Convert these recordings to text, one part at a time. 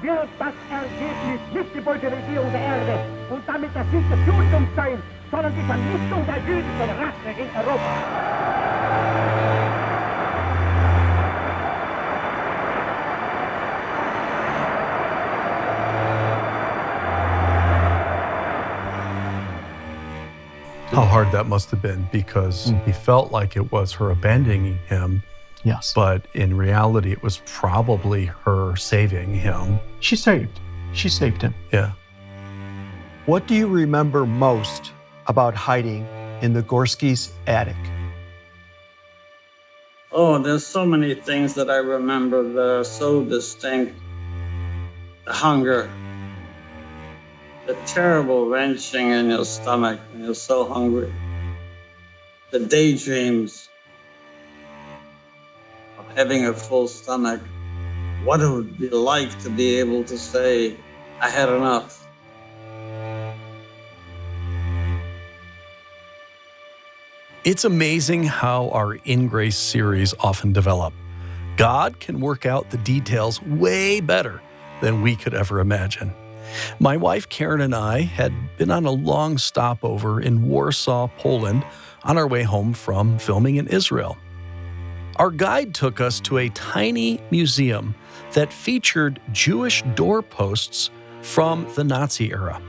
wird das Ergebnis nicht die Bolschewisierung der Erde und damit das nicht das Judentum sein, sondern die Vernichtung der jüdischen Rasse in Europa. How hard that must have been, because he felt like it was her abandoning him. Yes. But in reality, it was probably her saving him. She saved him. Yeah. What do you remember most about hiding in the Gorskys' attic? Oh, there's so many things that I remember that are so distinct. The hunger, the terrible wrenching in your stomach when you're so hungry, the daydreams of having a full stomach, what it would be like to be able to say, I had enough. It's amazing how our InGrace series often develop. God can work out the details way better than we could ever imagine. My wife Karen and I had been on a long stopover in Warsaw, Poland, on our way home from filming in Israel. Our guide took us to a tiny museum that featured Jewish doorposts from the Nazi era.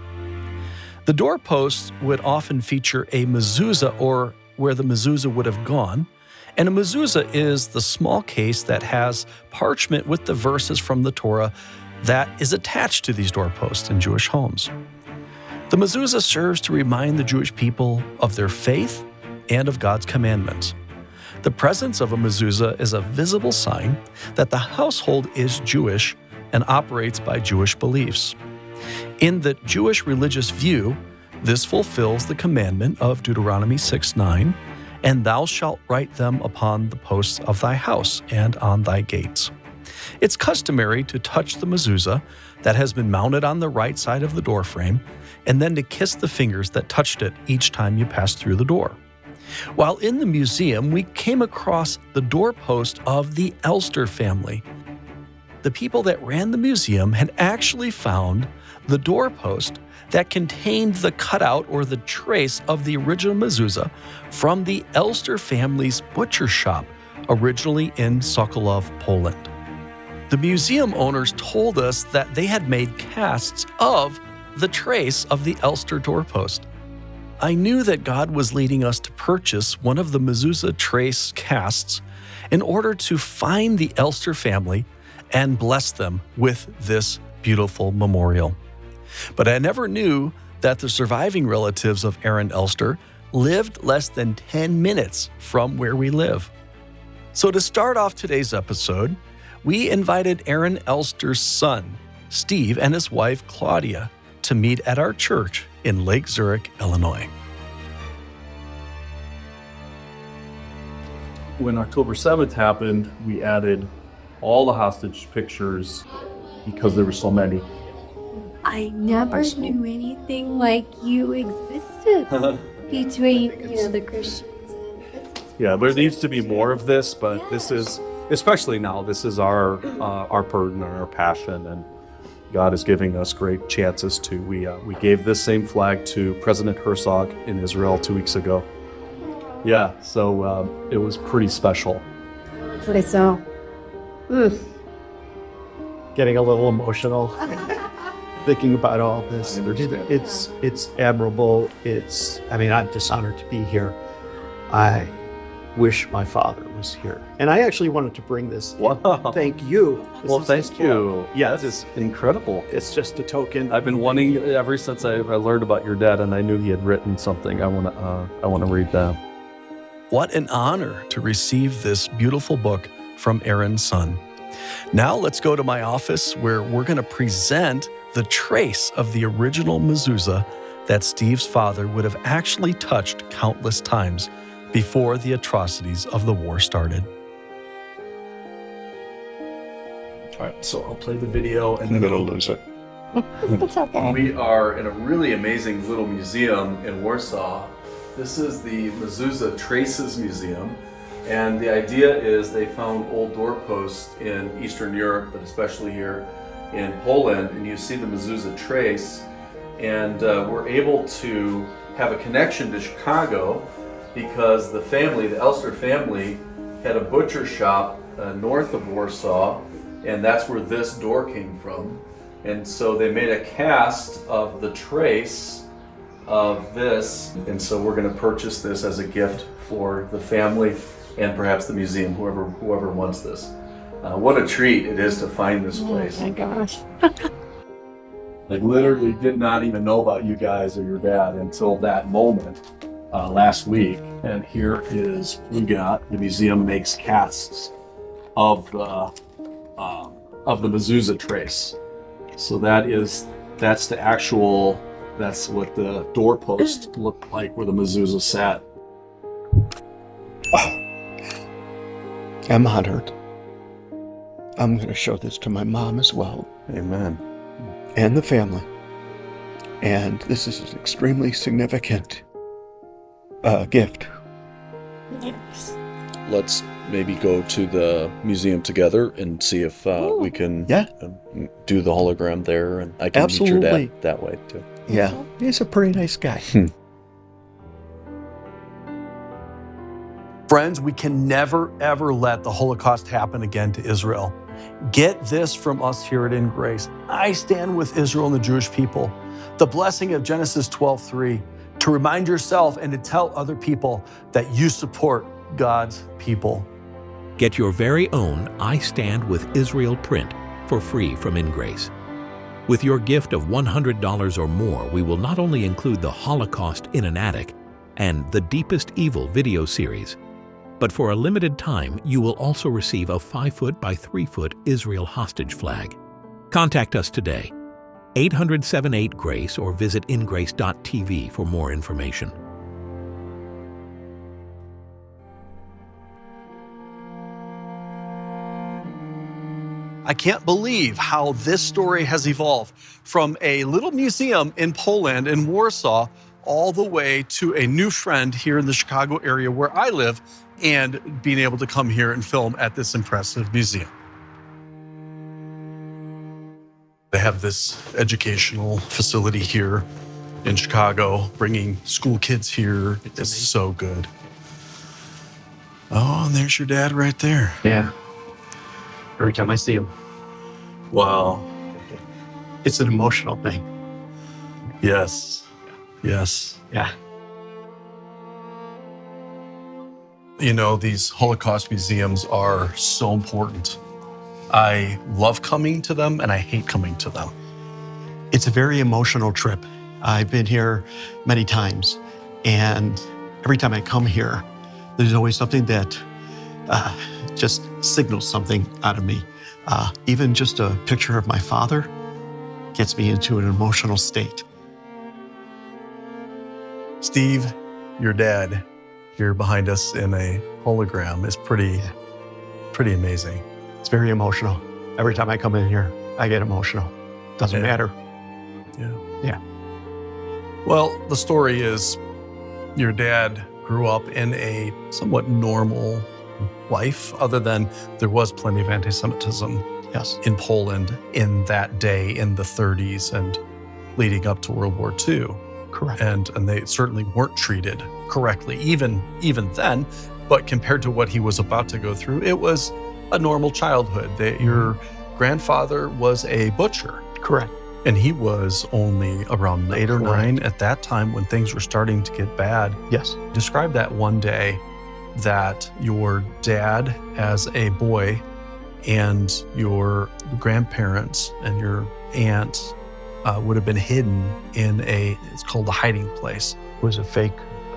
The doorposts would often feature a mezuzah, or where the mezuzah would have gone. And a mezuzah is the small case that has parchment with the verses from the Torah that is attached to these doorposts in Jewish homes. The mezuzah serves to remind the Jewish people of their faith and of God's commandments. The presence of a mezuzah is a visible sign that the household is Jewish and operates by Jewish beliefs. In the Jewish religious view, this fulfills the commandment of Deuteronomy 6:9, and thou shalt write them upon the posts of thy house and on thy gates. It's customary to touch the mezuzah that has been mounted on the right side of the doorframe, and then to kiss the fingers that touched it each time you pass through the door. While in the museum, we came across the doorpost of the Elster family. The people that ran the museum had actually found the doorpost that contained the cutout or the trace of the original mezuzah from the Elster family's butcher shop, originally in Sokolov, Poland. The museum owners told us that they had made casts of the trace of the Elster doorpost. I knew that God was leading us to purchase one of the mezuzah trace casts in order to find the Elster family and bless them with this beautiful memorial. But I never knew that the surviving relatives of Aaron Elster lived less than 10 minutes from where we live. So to start off today's episode, we invited Aaron Elster's son, Steve, and his wife, Claudia, to meet at our church in Lake Zurich, Illinois. When October 7th happened, we added all the hostage pictures because there were so many. I never knew anything like you existed between, the Christians and Yeah, there needs to be more of this, but this is, especially now, this is our burden and our passion, and God is giving us great chances to. We gave this same flag to President Herzog in Israel 2 weeks ago. Yeah, so it was pretty special. That's what I saw. Getting a little emotional thinking about all this. I understand. It's admirable. I'm just honored to be here. I wish my father was here. And I actually wanted to bring this. Wow. Thank you. Well, thank you. Yeah, That is incredible. it's just a token. I've been wanting, ever since I learned about your dad and I knew he had written something, I want to read that. What an honor to receive this beautiful book from Aaron's son. Now let's go to my office where we're going to present the trace of the original mezuzah that Steve's father would have actually touched countless times before the atrocities of the war started. All right, so I'll play the video and then It'll lose it. It's okay. We are in a really amazing little museum in Warsaw. This is the Mezuzah Traces Museum, and the idea is they found old doorposts in Eastern Europe, but especially here in Poland, and you see the mezuzah trace, and we're able to have a connection to Chicago because the family, the Elster family, had a butcher shop north of Warsaw, and that's where this door came from. And so they made a cast of the trace of this, and so we're going to purchase this as a gift for the family and perhaps the museum, whoever wants this. What a treat it is to find this place. Oh my gosh. Like literally did not even know about you guys or your dad until that moment last week. And here is we got the museum makes casts of the mezuzah trace. So that's what the doorpost looked like where the mezuzah sat. I'm honored. I'm going to show this to my mom as well. Amen. And the family. And this is an extremely significant gift. Yes. Let's maybe go to the museum together and see if we can do the hologram there, and I can meet your dad that way too. Yeah, he's a pretty nice guy. Friends, we can never, ever let the Holocaust happen again to Israel. Get this from us here at InGrace. I stand with Israel and the Jewish people. The blessing of Genesis 12:3, to remind yourself and to tell other people that you support God's people. Get your very own I Stand with Israel print for free from InGrace. With your gift of $100 or more, we will not only include the Holocaust in an Attic and the Deepest Evil video series, but for a limited time, you will also receive a 5-foot by 3-foot Israel hostage flag. Contact us today, 800-78-GRACE, or visit ingrace.tv for more information. I can't believe how this story has evolved from a little museum in Poland, in Warsaw, all the way to a new friend here in the Chicago area where I live, and being able to come here and film at this impressive museum. They have this educational facility here in Chicago, bringing school kids here. It's so good. Oh, and there's your dad right there. Yeah. Every time I see him, Wow. it's an emotional thing. Yes. Yes. Yeah. You know, these Holocaust museums are so important. I love coming to them and I hate coming to them. It's a very emotional trip. I've been here many times, and every time I come here, there's always something that just signals something out of me. Even just a picture of my father gets me into an emotional state. Steve, your dad, here behind us in a hologram is pretty amazing. It's very emotional. Every time I come in here, I get emotional. Doesn't matter. Yeah. Yeah. Well, the story is your dad grew up in a somewhat normal life, other than there was plenty of anti-Semitism Yes. in Poland in that day, in the 30s and leading up to World War II. Correct. And they certainly weren't treated correctly, even then. But compared to what he was about to go through, it was a normal childhood. Your grandfather was a butcher. Correct. And he was only around 8 or 9 at that time when things were starting to get bad. Yes. Describe that one day that your dad as a boy and your grandparents and your aunt would have been hidden in it's called the hiding place. It was a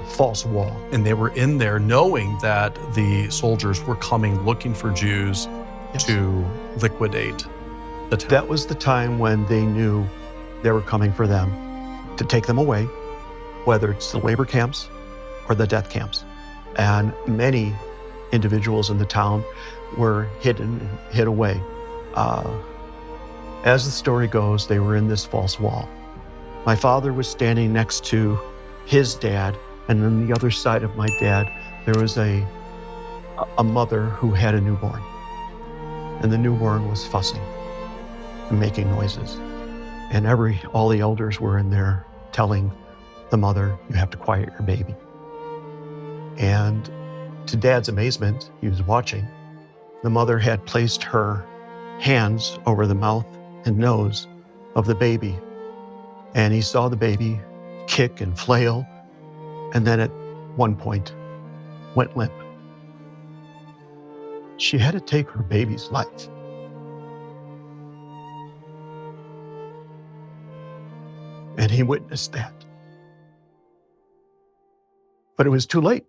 false wall. And they were in there knowing that the soldiers were coming looking for Jews to liquidate the town. That was the time when they knew they were coming for them to take them away, whether it's the labor camps or the death camps. And many individuals in the town were hidden and hid away. As the story goes, they were in this false wall. My father was standing next to his dad, and on the other side of my dad, there was a mother who had a newborn. And the newborn was fussing. and making noises. And all the elders were in there telling the mother, you have to quiet your baby. And to Dad's amazement, he was watching, the mother had placed her hands over the mouth and nose of the baby. And he saw the baby kick and flail, and then at one point went limp. She had to take her baby's life. And he witnessed that. But it was too late.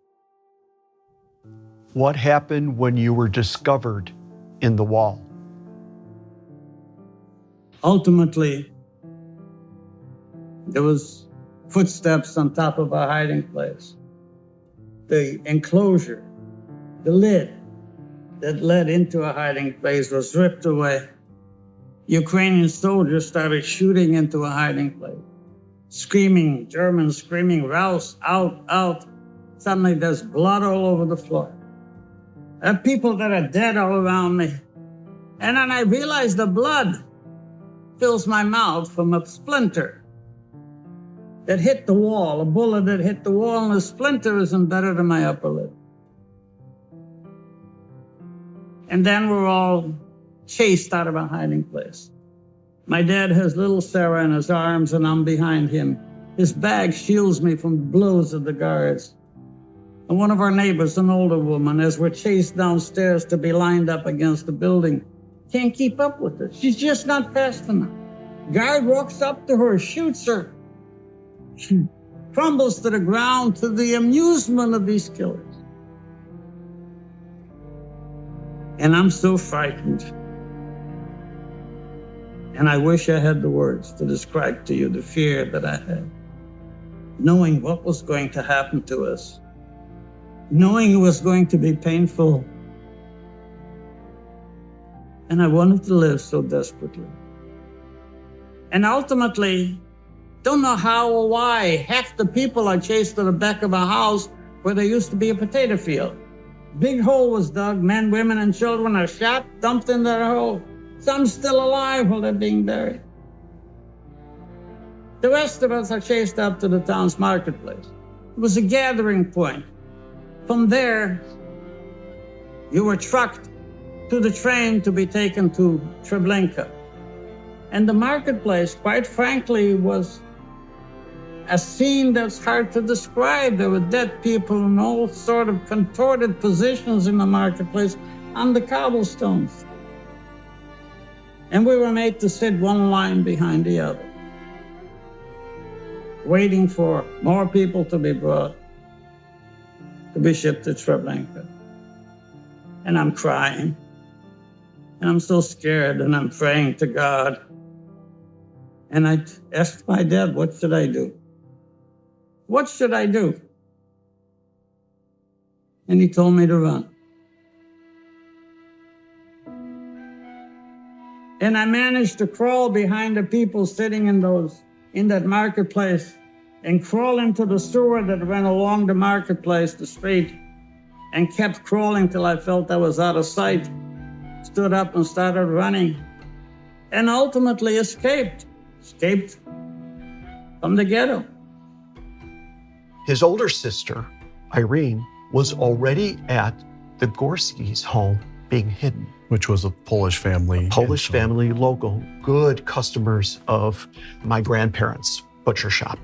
What happened when you were discovered in the wall? Ultimately, there was footsteps on top of our hiding place. The enclosure, the lid that led into a hiding place was ripped away. Ukrainian soldiers started shooting into a hiding place, screaming, Germans screaming, "Raus, out, out." Suddenly there's blood all over the floor. There are people that are dead all around me. And then I realize the blood fills my mouth from a splinter that hit the wall, a bullet that hit the wall, and the splinter is embedded in my upper lip. And then we're all chased out of our hiding place. My dad has little Sarah in his arms, and I'm behind him. His bag shields me from the blows of the guards. And one of our neighbors, an older woman, as we're chased downstairs to be lined up against the building, can't keep up with us. She's just not fast enough. Guard walks up to her, shoots her. She crumbles to the ground to the amusement of these killers. And I'm so frightened. And I wish I had the words to describe to you the fear that I had, knowing what was going to happen to us, knowing it was going to be painful. And I wanted to live so desperately. And ultimately, don't know how or why, half the people are chased to the back of a house where there used to be a potato field. Big hole was dug, men, women, and children are shot, dumped in that hole. Some still alive while they're being buried. The rest of us are chased up to the town's marketplace. It was a gathering point. From there, you were trucked to the train to be taken to Treblinka. And the marketplace, quite frankly, was a scene that's hard to describe. There were dead people in all sort of contorted positions in the marketplace on the cobblestones. And we were made to sit one line behind the other, waiting for more people to be brought, to be shipped to Treblinka. And I'm crying, and I'm so scared, and I'm praying to God. And I asked my dad, what should I do? What should I do? And he told me to run. And I managed to crawl behind the people sitting in that marketplace and crawl into the sewer that ran along the marketplace, the street, and kept crawling till I felt I was out of sight. Stood up and started running, and ultimately escaped from the ghetto. His older sister, Irene, was already at the Gorski's home being hidden. Which was a Polish family. Polish family, local, good customers of my grandparents' butcher shop.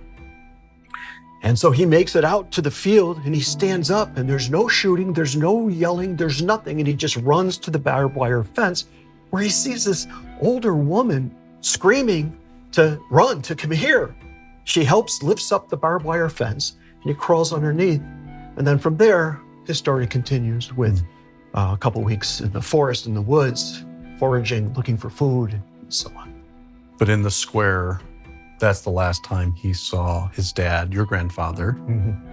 And so he makes it out to the field and he stands up and there's no shooting, there's no yelling, there's nothing. And he just runs to the barbed wire fence where he sees this older woman screaming to run, to come here. She helps, lifts up the barbed wire fence and he crawls underneath. And then from there, his story continues with a couple weeks in the forest, in the woods, foraging, looking for food, and so on. But in the square, that's the last time he saw his dad, your grandfather,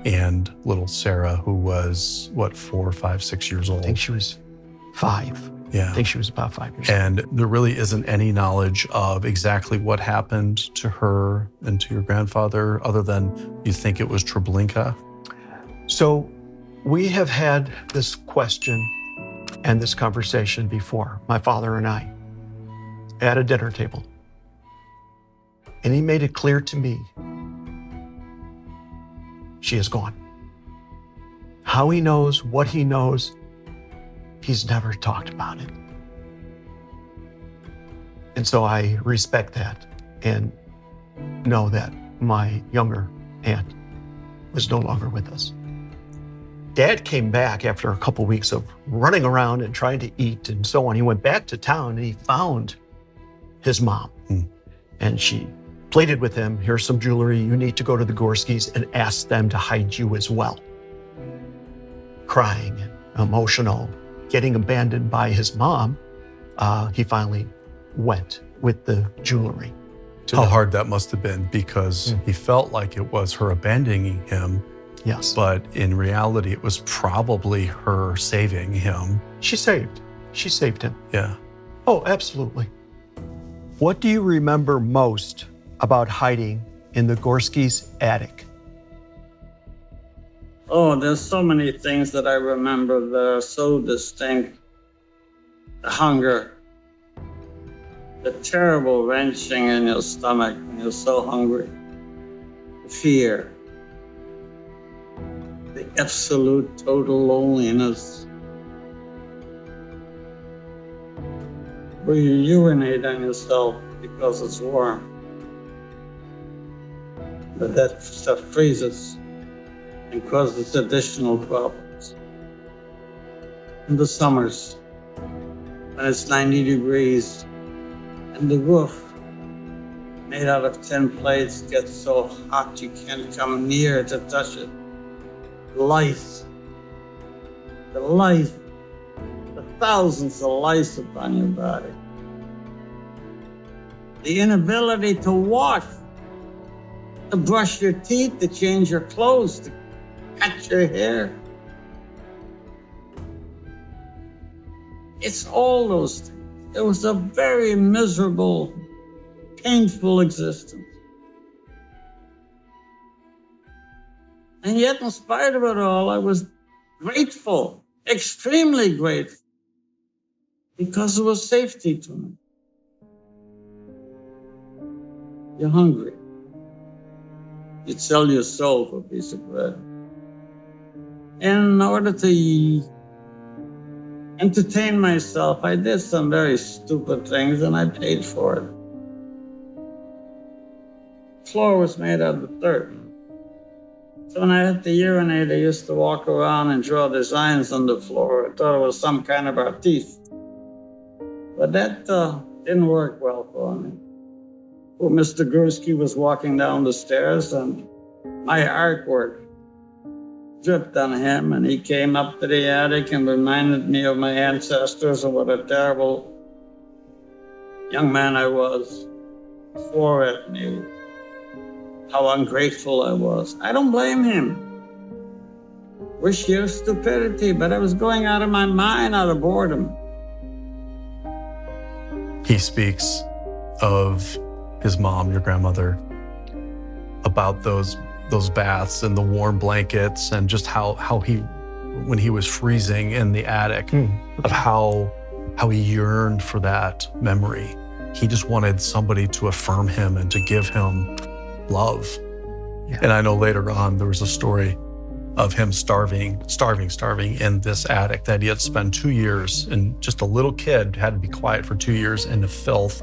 and little Sarah, who was, 4, 5, 6 years old? I think she was 5. Yeah. I think she was about 5 years old. And there really isn't any knowledge of exactly what happened to her and to your grandfather, other than you think it was Treblinka? So we have had this question and this conversation before, my father and I. at a dinner table. And he made it clear to me, she is gone. How he knows, what he knows, he's never talked about it. And so I respect that and know that my younger aunt was no longer with us. Dad came back after a couple weeks of running around and trying to eat and so on. He went back to town and he found his mom. And she pleaded with him, here's some jewelry, you need to go to the Gorskys and ask them to hide you as well. Crying, emotional, getting abandoned by his mom, he finally went with the jewelry. How hard that must have been, because he felt like it was her abandoning him. Yes. But in reality, it was probably her saving him. She saved him. Yeah. Oh, absolutely. What do you remember most about hiding in the Gorskys' attic? Oh, there's so many things that I remember that are so distinct. The hunger, the terrible wrenching in your stomach when you're so hungry, the fear, the absolute total loneliness, where you urinate on yourself because it's warm. But that stuff freezes and causes additional problems. In the summers, when it's 90 degrees, and the roof, made out of tin plates, gets so hot you can't come near to touch it. Lice, the thousands of lice upon your body. The inability to wash, to brush your teeth, to change your clothes, to cut your hair. It's all those things. It was a very miserable, painful existence. And yet, in spite of it all, I was grateful, extremely grateful, because it was safety to me. You're hungry. You'd sell your soul for a piece of bread. And in order to entertain myself, I did some very stupid things and I paid for it. The floor was made out of dirt. So when I had to urinate, I used to walk around and draw designs on the floor. I thought it was some kind of artiste. But that didn't work well for me. Well, Mr. Gursky was walking down the stairs and my artwork dripped on him, and he came up to the attic and reminded me of my ancestors and what a terrible young man I was. Swore at me, how ungrateful I was. I don't blame him. It was sheer stupidity, but I was going out of my mind out of boredom. He speaks of his mom, your grandmother, about those baths and the warm blankets, and just how he, when he was freezing in the attic, of how he yearned for that memory. He just wanted somebody to affirm him and to give him love. Yeah. And I know later on there was a story of him starving in this attic that he had spent 2 years, and just a little kid had to be quiet for 2 years in the filth.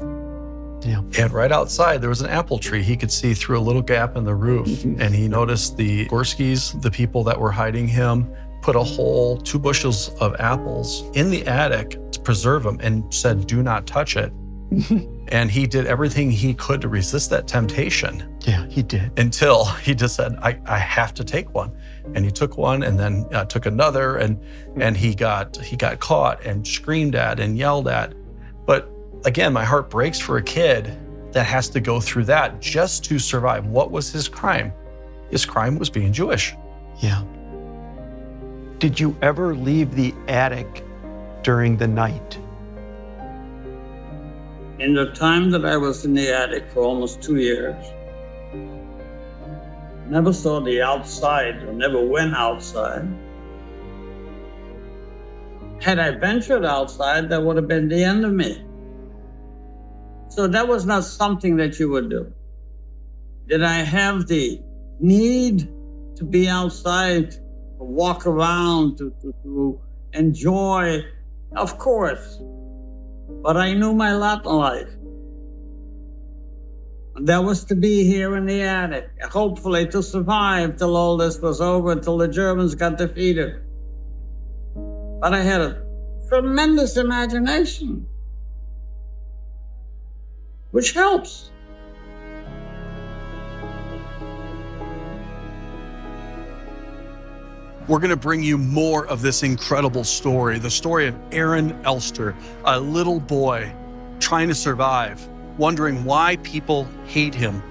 Yeah. And right outside, there was an apple tree he could see through a little gap in the roof. And he noticed the Gorskys, the people that were hiding him, put a whole 2 bushels of apples in the attic to preserve them and said, do not touch it. And he did everything he could to resist that temptation. Yeah, he did. Until he just said, I have to take one. And he took one and then took another, and he got caught and screamed at and yelled at. But again, my heart breaks for a kid that has to go through that just to survive. What was his crime? His crime was being Jewish. Yeah. Did you ever leave the attic during the night? In the time that I was in the attic for almost 2 years, never saw the outside or never went outside. Had I ventured outside, that would have been the end of me. So that was not something that you would do. Did I have the need to be outside, to walk around, to enjoy? Of course. But I knew my lot in life. And that was to be here in the attic, hopefully to survive till all this was over, till the Germans got defeated. But I had a tremendous imagination, which helps. We're going to bring you more of this incredible story, the story of Aaron Elster, a little boy trying to survive, wondering why people hate him.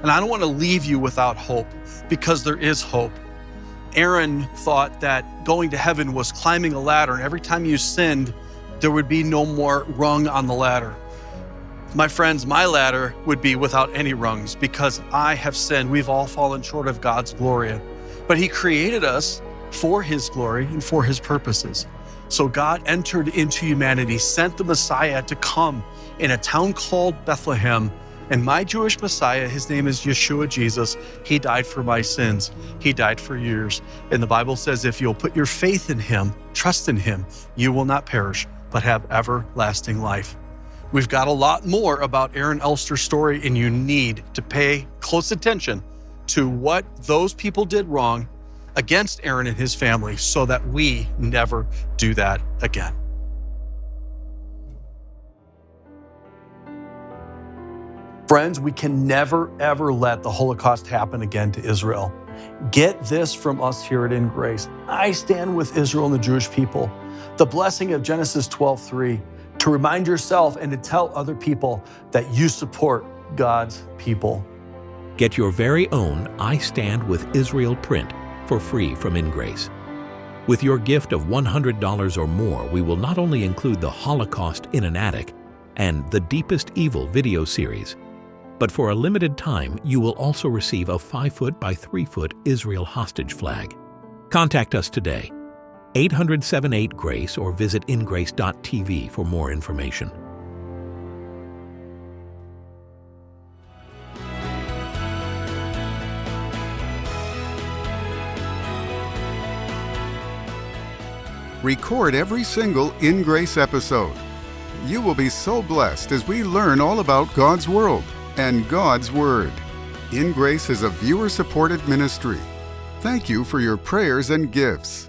And I don't want to leave you without hope, because there is hope. Aaron thought that going to heaven was climbing a ladder, and every time you sinned, there would be no more rung on the ladder. My friends, my ladder would be without any rungs, because I have sinned. We've all fallen short of God's glory. But he created us for his glory and for his purposes. So God entered into humanity, sent the Messiah to come in a town called Bethlehem. And my Jewish Messiah, his name is Yeshua Jesus. He died for my sins. He died for yours. And the Bible says if you'll put your faith in him, trust in him, you will not perish, but have everlasting life. We've got a lot more about Aaron Elster's story, and you need to pay close attention to what those people did wrong against Aaron and his family so that we never do that again. Friends, we can never, ever let the Holocaust happen again to Israel. Get this from us here at InGrace. I stand with Israel and the Jewish people. The blessing of Genesis 12:3, to remind yourself and to tell other people that you support God's people. Get your very own I Stand with Israel print for free from InGrace. With your gift of $100 or more, we will not only include the Holocaust in an Attic and the Deepest Evil video series, but for a limited time, you will also receive a 5-foot by 3-foot Israel hostage flag. Contact us today, 800-78-GRACE, or visit ingrace.tv for more information. Record every single InGrace episode. You will be so blessed as we learn all about God's world and God's Word. InGrace is a viewer-supported ministry. Thank you for your prayers and gifts.